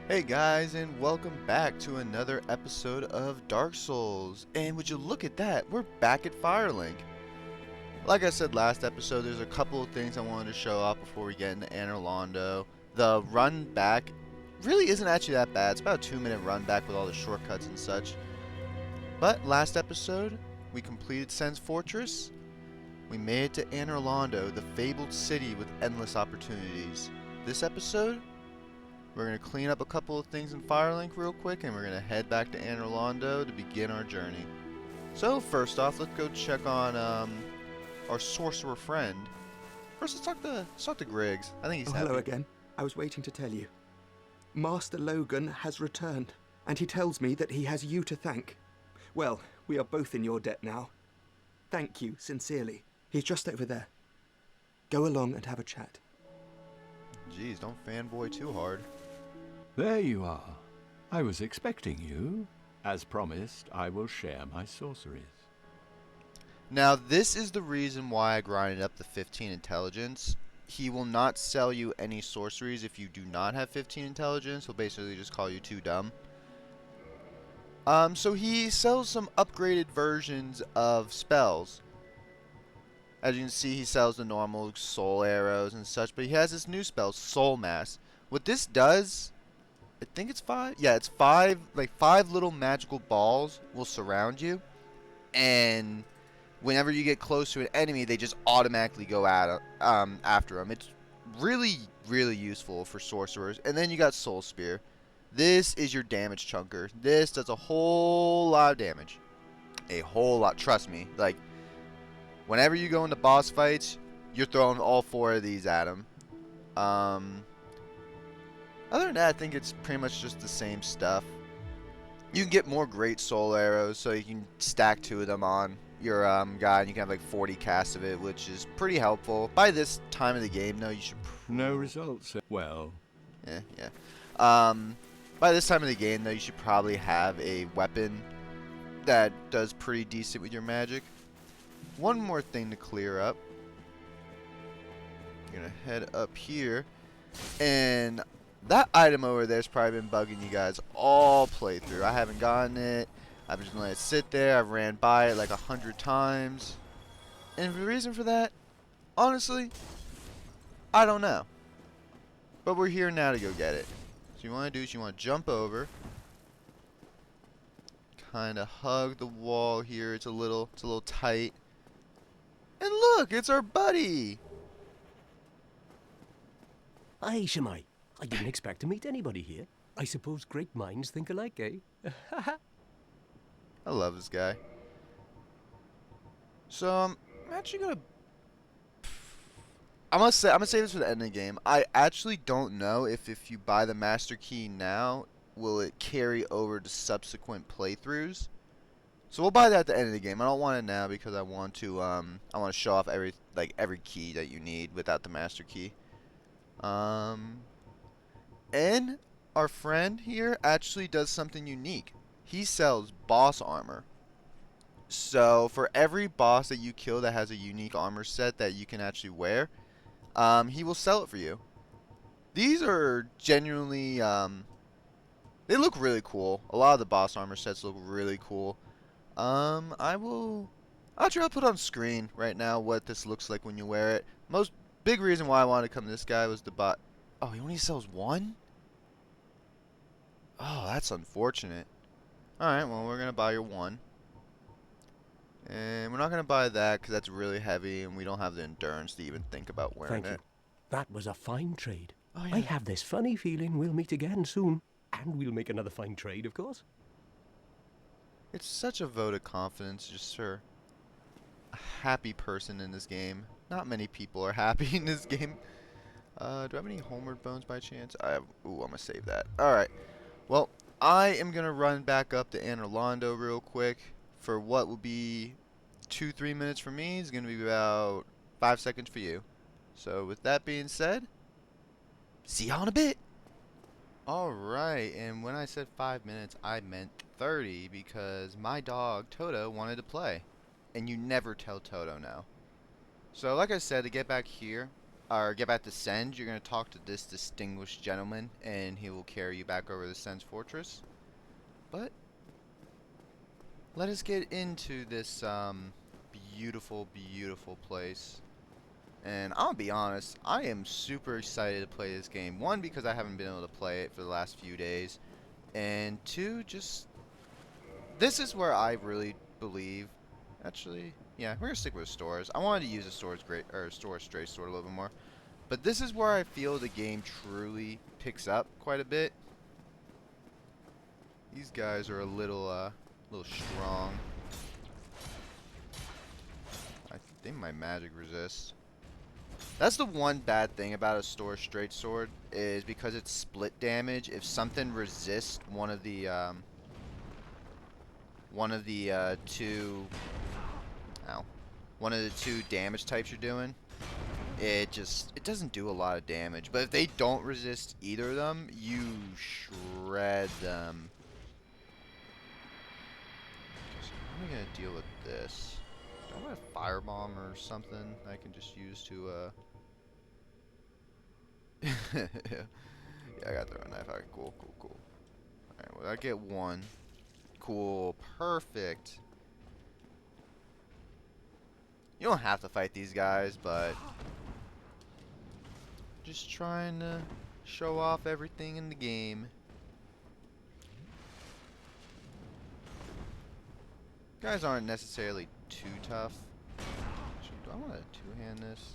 Hey guys, and welcome back to another episode of Dark Souls. And would you look at that, we're back at Firelink. Like I said last episode, there's a couple of things I wanted to show off before we get into Anor Londo. The run back really isn't actually that bad. It's about a 2-minute run back with all the shortcuts and such. But last episode, we completed Sen's Fortress. We made it to Anor Londo, the fabled city with endless opportunities. This episode, we're going to clean up a couple of things in Firelink real quick, and we're going to head back to Anor Londo to begin our journey. So first off, let's go check on our sorcerer friend. First, let's talk to Griggs. I think he's happy. Hello again. I was waiting to tell you. Master Logan has returned, and he tells me that he has you to thank. Well, we are both in your debt now. Thank you, sincerely. He's just over there. Go along and have a chat. Jeez, don't fanboy too hard. There you are. I was expecting you. As promised, I will share my sorceries. Now, this is the reason why I grinded up the 15 intelligence. He will not sell you any sorceries if you do not have 15 intelligence. He'll basically just call you too dumb. So he sells some upgraded versions of spells. As you can see, he sells the normal soul arrows and such, but he has this new spell, Soul Mass. What this does, I think it's 5. Yeah, it's 5. Like 5 little magical balls will surround you, and whenever you get close to an enemy, they just automatically go after them. It's really, really useful for sorcerers. And then you got Soul Spear. This is your damage chunker. This does a whole lot of damage. A whole lot. Trust me. Like, whenever you go into boss fights, you're throwing all 4 of these at them. Other than that, I think it's pretty much just the same stuff. You can get more great soul arrows, so you can stack 2 of them on your guy, and you can have like 40 casts of it, which is pretty helpful. By this time of the game, though, you should... No results. Well. Yeah. By this time of the game, though, you should probably have a weapon that does pretty decent with your magic. One more thing to clear up. You're going to head up here, and that item over there's probably been bugging you guys all playthrough. I haven't gotten it. I've just let it sit there. I've ran by it like 100 times. And the reason for that, honestly, I don't know. But we're here now to go get it. So you want to do is you want to jump over. Kind of hug the wall here. It's a little tight. And look, it's our buddy. Hi, Shemai. I didn't expect to meet anybody here. I suppose great minds think alike, eh? I love this guy. So I'm actually gonna. I'm gonna say this for the end of the game. I actually don't know if you buy the master key now, will it carry over to subsequent playthroughs. So we'll buy that at the end of the game. I don't want it now because I want to show off every key that you need without the master key. And our friend here actually does something unique. He sells boss armor. So for every boss that you kill that has a unique armor set that you can actually wear, he will sell it for you. These are genuinely, they look really cool. A lot of the boss armor sets look really cool. I'll put on screen right now what this looks like when you wear it. Most big reason why I wanted to come to this guy was to buy. Oh, he only sells 1? Oh, that's unfortunate. Alright, well, we're going to buy your 1. And we're not going to buy that because that's really heavy and we don't have the endurance to even think about wearing Thank it. you. That was a fine trade. Oh, yeah. I have this funny feeling we'll meet again soon. And we'll make another fine trade, of course. It's such a vote of confidence just for a happy person in this game. Not many people are happy in this game. Do I have any homeward bones by chance? I have. Ooh, I'm going to save that. Alright. Well, I am going to run back up to Anor Londo real quick. For what will be 2-3 minutes for me, is going to be about 5 seconds for you. So with that being said, see y'all in a bit. Alright, and when I said 5 minutes, I meant 30 because my dog, Toto, wanted to play. And you never tell Toto no. So like I said, to get back here, or get back to Senge, you're gonna talk to this distinguished gentleman, and he will carry you back over the Senge Fortress. But let us get into this beautiful, beautiful place. And I'll be honest, I am super excited to play this game. One, because I haven't been able to play it for the last few days, and two, just this is where I really believe. Actually, yeah, we're gonna stick with stores. I wanted to use a store straight sword a little bit more, but this is where I feel the game truly picks up quite a bit. These guys are a little strong. I think my magic resists. That's the one bad thing about a store straight sword, is because it's split damage. If something resists one of the two, ow, one of the two damage types you're doing, it doesn't do a lot of damage. But if they don't resist either of them, you shred them. So how am I gonna deal with this? Do I have a firebomb or something I can just use to yeah, I got the knife. Alright, cool. Alright, well, I get one. Cool, perfect. You don't have to fight these guys, but just trying to show off everything in the game. Guys aren't necessarily too tough. Do I want to two-hand this?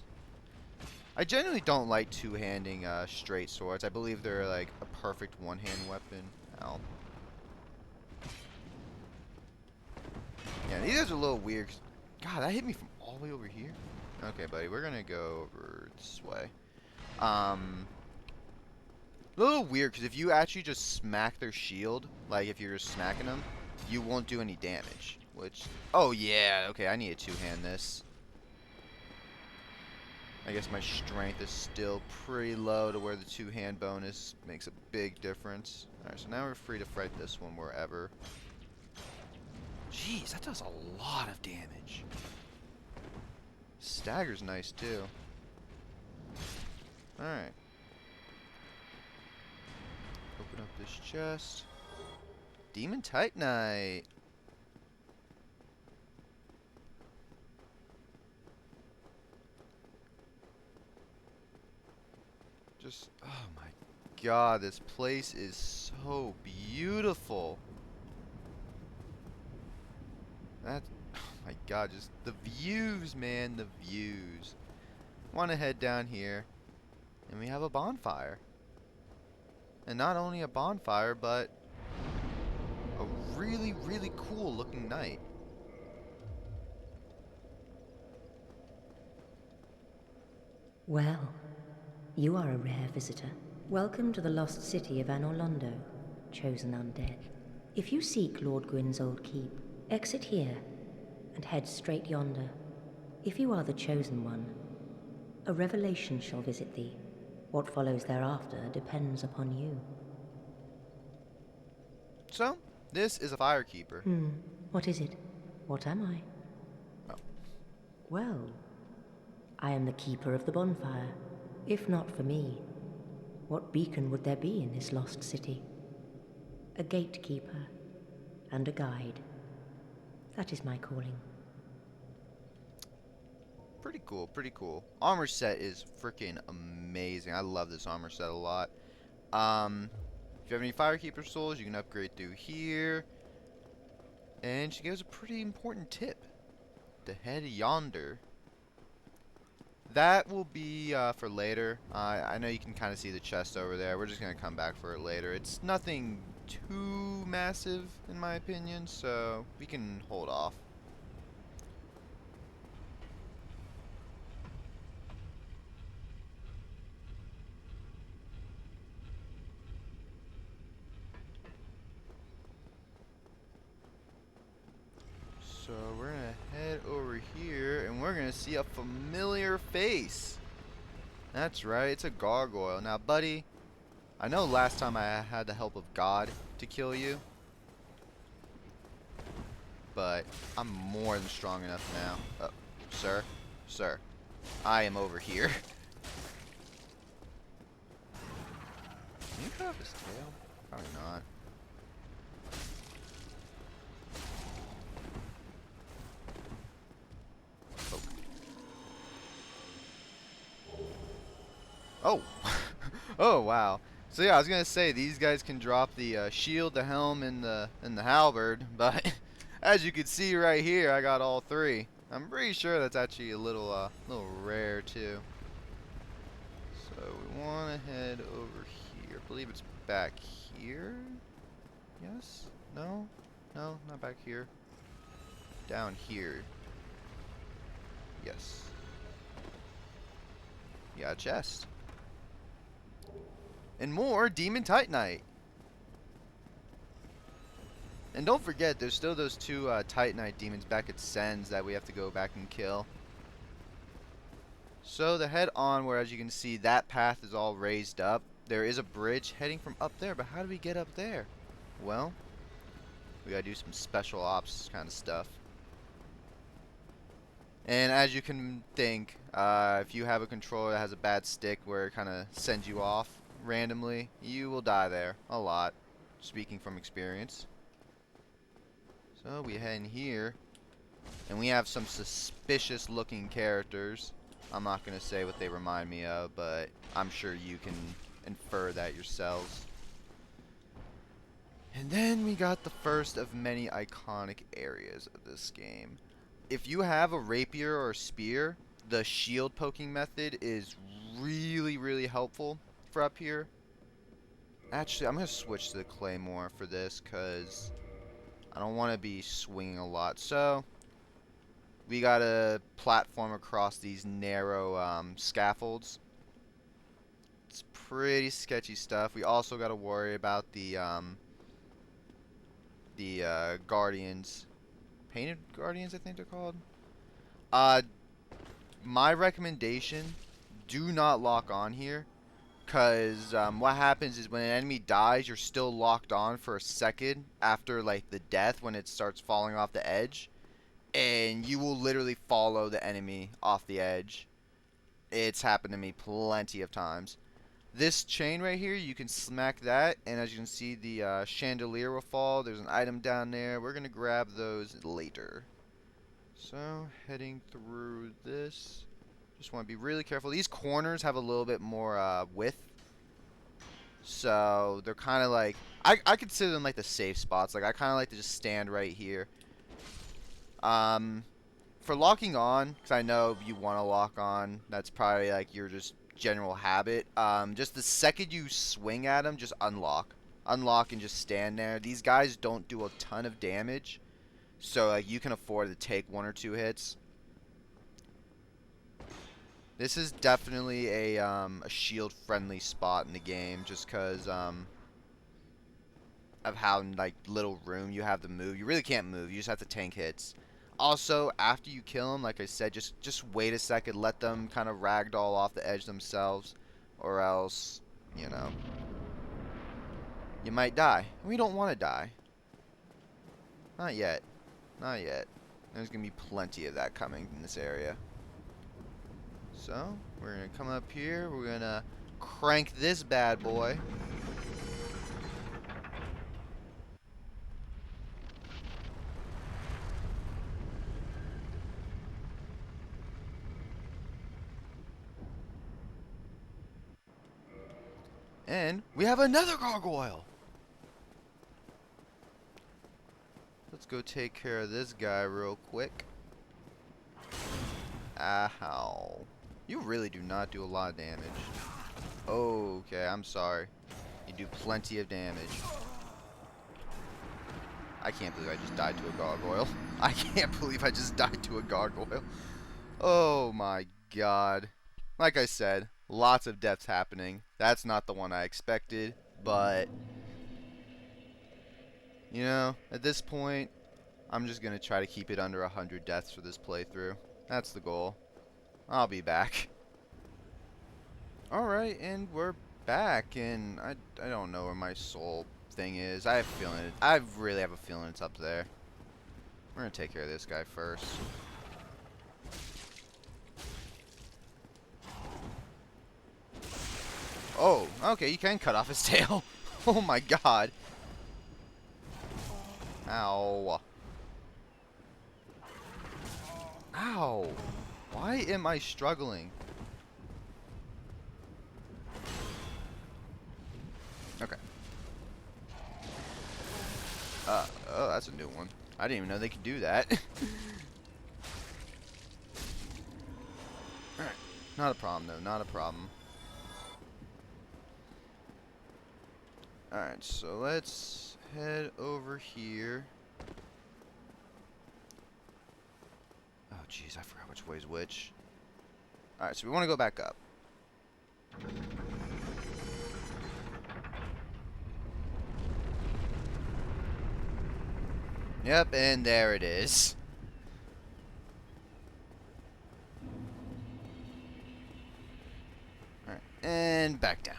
I generally don't like two-handing straight swords. I believe they're like a perfect one-hand weapon. Ow. Yeah, these guys are a little weird. God, that hit me from all the way over here. Okay, buddy, we're gonna go over this way. A little weird, because if you actually just smack their shield, like if you're just smacking them, you won't do any damage. Which, oh yeah, okay, I need to two-hand this. I guess my strength is still pretty low to where the two-hand bonus makes a big difference. Alright, so now we're free to fight this one wherever. Jeez, that does a lot of damage. Stagger's nice too. Alright. Open up this chest. Demon Titanite. Just, oh my god, this place is so beautiful. That, oh my god, just the views, man, the views. Want to head down here, and we have a bonfire. And not only a bonfire, but a really, really cool looking knight. Well, you are a rare visitor. Welcome to the lost city of Anor Londo, chosen undead. If you seek Lord Gwyn's old keep, exit here and head straight yonder. If you are the chosen one, a revelation shall visit thee. What follows thereafter depends upon you. So, this is a firekeeper. What is it? What am I? Oh. Well, I am the keeper of the bonfire. If not for me, what beacon would there be in this lost city? A gatekeeper and a guide. That is my calling. Pretty cool, pretty cool. Armor set is freaking amazing. I love this armor set a lot. If you have any firekeeper souls, you can upgrade through here. And she gives a pretty important tip. To head yonder. That will be for later. I know you can kind of see the chest over there. We're just going to come back for it later. It's nothing too massive, in my opinion, so we can hold off. So we're going to head over here, and we're going to see a familiar face. That's right, it's a gargoyle. Now, buddy, I know last time I had the help of God to kill you, but I'm more than strong enough now. Sir, I am over here. Can you cut off his tail? Probably not. Oh. Oh wow. So yeah, I was gonna say these guys can drop the shield, the helm, and the halberd, but as you can see right here, I got all three. I'm pretty sure that's actually a little rare too. So we want to head over here. I believe it's back here. Yes? No? No, not back here. Down here. Yes. Yeah, chest. And more Demon Titanite. And don't forget, there's still those two Titanite demons back at Sen's that we have to go back and kill. So to head onward, as you can see, that path is all raised up. There is a bridge heading from up there, but how do we get up there? Well, we gotta do some special ops kind of stuff. And as you can think, if you have a controller that has a bad stick where it kind of sends you off randomly, you will die there a lot, speaking from experience. So we head in here, and we have some suspicious looking characters. I'm not going to say what they remind me of, but I'm sure you can infer that yourselves. And then we got the first of many iconic areas of this game. If you have a rapier or a spear, the shield poking method is really helpful for up here. Actually, I'm going to switch to the claymore for this because I don't want to be swinging a lot. So we got to platform across these narrow scaffolds. It's pretty sketchy stuff. We also got to worry about the guardians. Painted guardians, I think they're called. My recommendation, do not lock on here. Because what happens is when an enemy dies, you're still locked on for a second after like the death when it starts falling off the edge. And you will literally follow the enemy off the edge. It's happened to me plenty of times. This chain right here, you can smack that, and as you can see, the chandelier will fall. There's an item down there. We're going to grab those later. So, heading through this. Just want to be really careful. These corners have a little bit more width. So, they're kind of like... I consider them like the safe spots. Like, I kind of like to just stand right here. For locking on, because I know you want to lock on, that's probably like your just general habit. Just the second you swing at them, just unlock. Unlock and just stand there. These guys don't do a ton of damage, so like you can afford to take 1 or 2 hits. This is definitely a shield-friendly spot in the game, just because of how like little room you have to move. You really can't move. You just have to tank hits. Also, after you kill them, like I said, just wait a second, let them kind of ragdoll off the edge themselves, or else, you know, you might die. We don't want to die. Not yet. Not yet. There's going to be plenty of that coming in this area. So, we're going to come up here, we're going to crank this bad boy. And we have another gargoyle. Let's go take care of this guy real quick. Ow. You really do not do a lot of damage. Okay, I'm sorry. You do plenty of damage. I can't believe I just died to a gargoyle. I can't believe I just died to a gargoyle. Oh my god. Like I said, lots of deaths happening. That's not the one I expected, but you know, at this point, I'm just going to try to keep it under 100 deaths for this playthrough. That's the goal. I'll be back. Alright, and we're back, and I don't know where my soul thing is. I have a feeling I really have a feeling it's up there. We're going to take care of this guy first. Oh, okay, you can cut off his tail. Oh my god. Ow. Ow. Why am I struggling? Okay. Oh, that's a new one. I didn't even know they could do that. Alright. Not a problem, though. Not a problem. Alright, so let's head over here. Oh, jeez, I forgot which way's which. Alright, so we want to go back up. Yep, and there it is. Alright, and back down.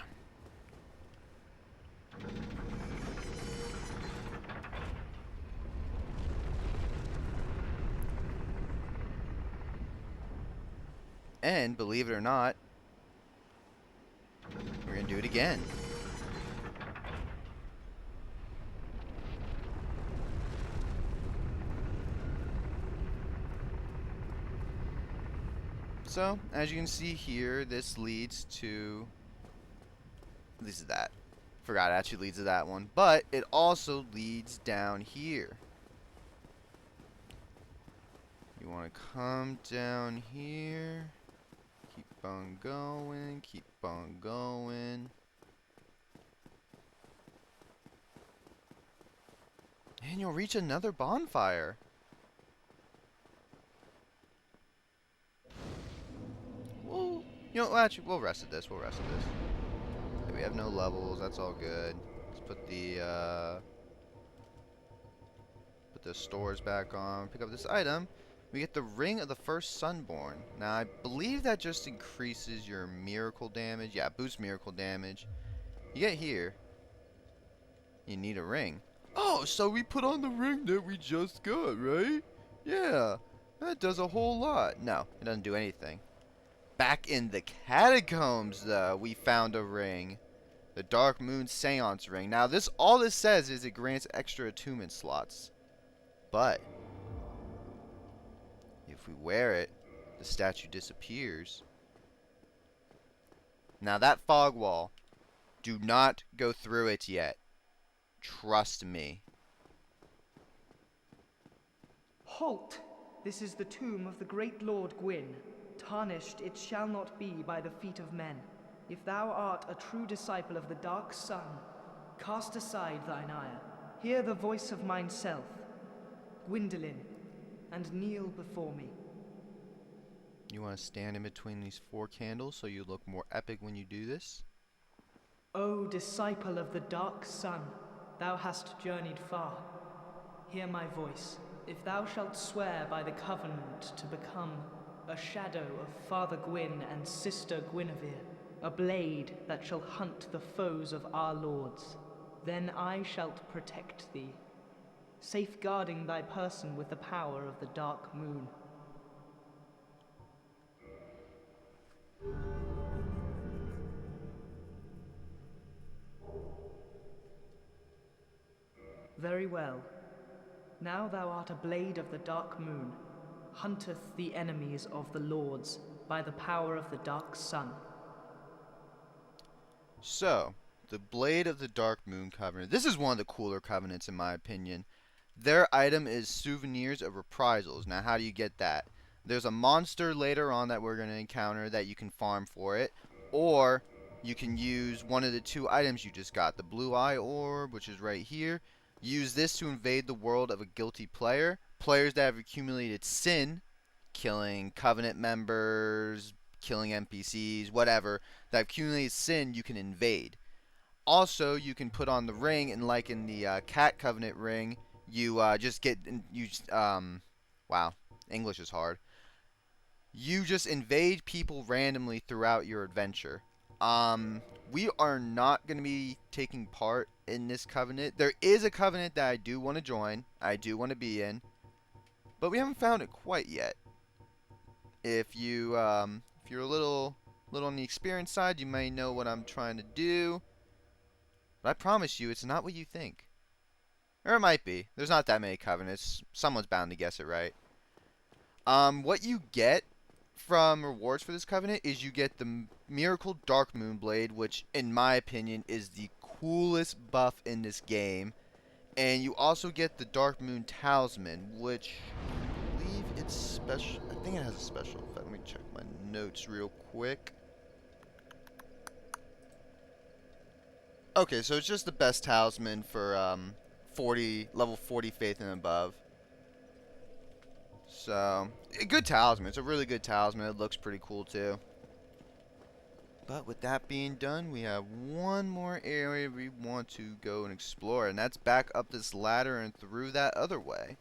And, believe it or not, we're going to do it again. So, as you can see here, this leads to that. Forgot it actually leads to that one. But it also leads down here. You want to come down here. Keep on going. Keep on going. And you'll reach another bonfire. Well, you know, actually, we'll rest at this. We'll rest at this. Okay, we have no levels. That's all good. Let's put the stores back on. Pick up this item. We get the Ring of the First Sunborn. Now, I believe that just increases your miracle damage. Yeah, boosts miracle damage. You get here. You need a ring. Oh, so we put on the ring that we just got, right? Yeah, that does a whole lot. No, it doesn't do anything. Back in the catacombs, though, we found a ring. The Dark Moon Seance Ring. Now, all this says is it grants extra attunement slots. But if we wear it, the statue disappears. Now, that fog wall, do not go through it yet. Trust me. Halt! This is the tomb of the great Lord Gwyn. Tarnished it shall not be by the feet of men. If thou art a true disciple of the Dark Sun, cast aside thine ire. Hear the voice of mine self, Gwyndolin, and kneel before me. You want to stand in between these 4 candles so you look more epic when you do this? O disciple of the Dark Sun, thou hast journeyed far. Hear my voice. If thou shalt swear by the covenant to become a shadow of Father Gwyn and Sister Guinevere, a blade that shall hunt the foes of our lords, then I shalt protect thee, safeguarding thy person with the power of the Dark Moon. Very well. Now thou art a blade of the Dark Moon, hunteth the enemies of the lords by the power of the Dark Sun. So, the Blade of the Dark Moon Covenant. This is one of the cooler covenants in my opinion. Their item is Souvenirs of Reprisals. Now, how do you get that? There's a monster later on that we're going to encounter that you can farm for it. Or, you can use one of the 2 items you just got. The Blue Eye Orb, which is right here. Use this to invade the world of a guilty player. Players that have accumulated sin, killing Covenant members, killing NPCs, whatever, that have accumulated sin, you can invade. Also, you can put on the ring, and like in the Cat Covenant ring, you just get, wow, English is hard. You just invade people randomly throughout your adventure. We are not going to be taking part in this covenant. There is a covenant that I do want to join. I do want to be in. But we haven't found it quite yet. If you're a little A little on the experience side, you may know what I'm trying to do. But I promise you, it's not what you think. Or it might be. There's not that many covenants. Someone's bound to guess it right. What you get from rewards for this covenant is you get the Miracle Dark Moon Blade, which, in my opinion, is the coolest buff in this game. And you also get the Dark Moon Talisman, which I believe it's special. I think it has a special effect. Let me check my notes real quick. Okay, so it's just the best talisman for level 40 faith and above. So, a good talisman. It's a really good talisman. It looks pretty cool too. But with that being done, we have one more area we want to go and explore, and that's back up this ladder and through that other way.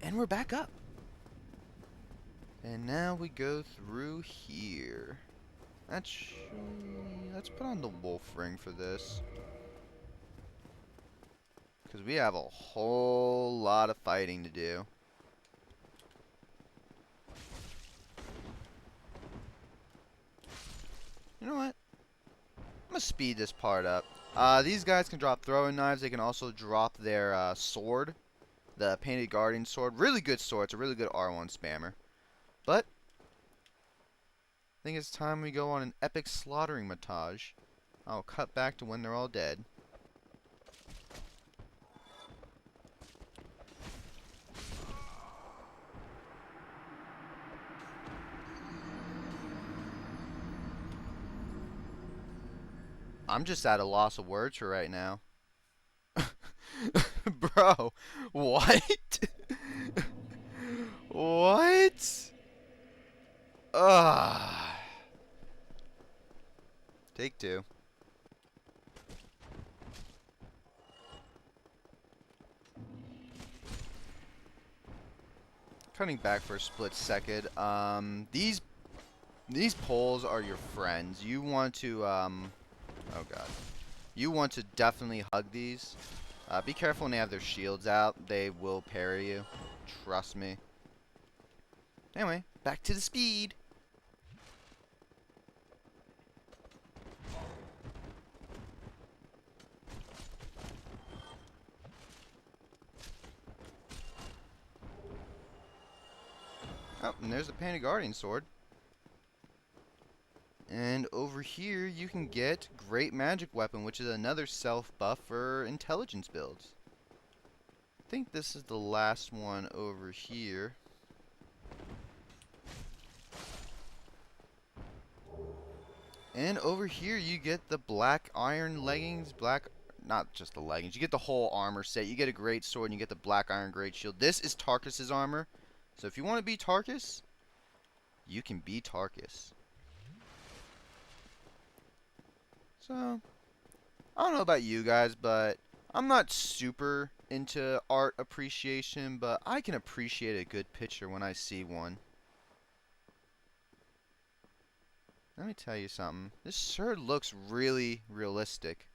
And we're back up. And now we go through here. Actually, let's put on the wolf ring for this. Because we have a whole lot of fighting to do. You know what? I'm going to speed this part up. These guys can drop throwing knives. They can also drop their sword. The Painted Guardian sword. Really good sword. It's a really good R1 spammer. But I think it's time we go on an epic slaughtering montage. I'll cut back to when they're all dead. I'm just at a loss of words for right now. Bro, what? What? Ugh. Take two. Cutting back for a split second. These poles are your friends. You want to oh god. You want to definitely hug these. Be careful when they have their shields out. They will parry you. Trust me. Anyway, back to the speed. Oh, and there's the Painted Guardian sword. And over here, you can get Great Magic Weapon, which is another self buff for intelligence builds. I think this is the last one over here. And over here, you get the black iron leggings, not just the leggings, you get the whole armor set. You get a great sword and you get the black iron great shield. This is Tarkus's armor. So if you want to be Tarkus, you can be Tarkus. So, I don't know about you guys, but I'm not super into art appreciation, but I can appreciate a good picture when I see one. Let me tell you something. This sure looks really realistic.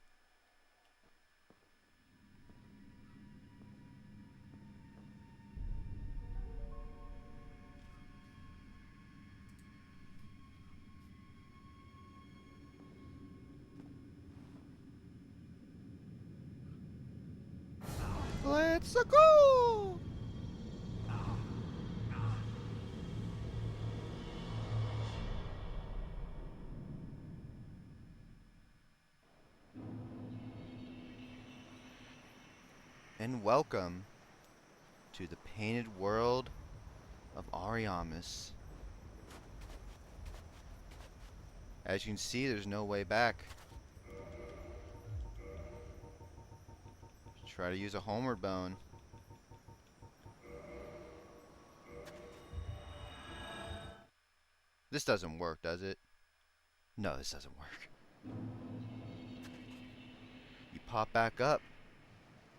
Let's go! And welcome to the painted world of Ariamis. As you can see, there's no way back. Try to use a homeward bone. This doesn't work, does it? No, this doesn't work. You pop back up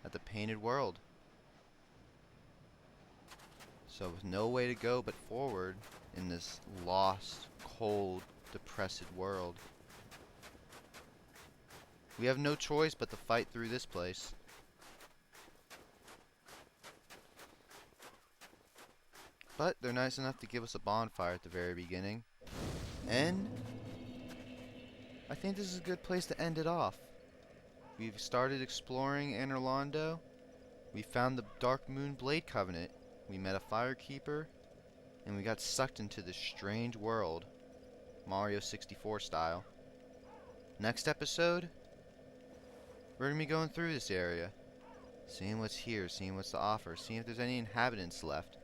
at the painted world. So with no way to go but forward in this lost, cold, depressed world. We have no choice but to fight through this place. But they're nice enough to give us a bonfire at the very beginning. And I think this is a good place to end it off. We've started exploring Anor Londo. We found the Dark Moon Blade Covenant. We met a firekeeper. And we got sucked into this strange world. Mario 64 style. Next episode, we're going to be going through this area. Seeing what's here, seeing what's to offer, seeing if there's any inhabitants left.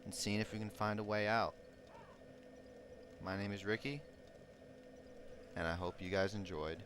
And seeing if we can find a way out. My name is Ricky. And I hope you guys enjoyed.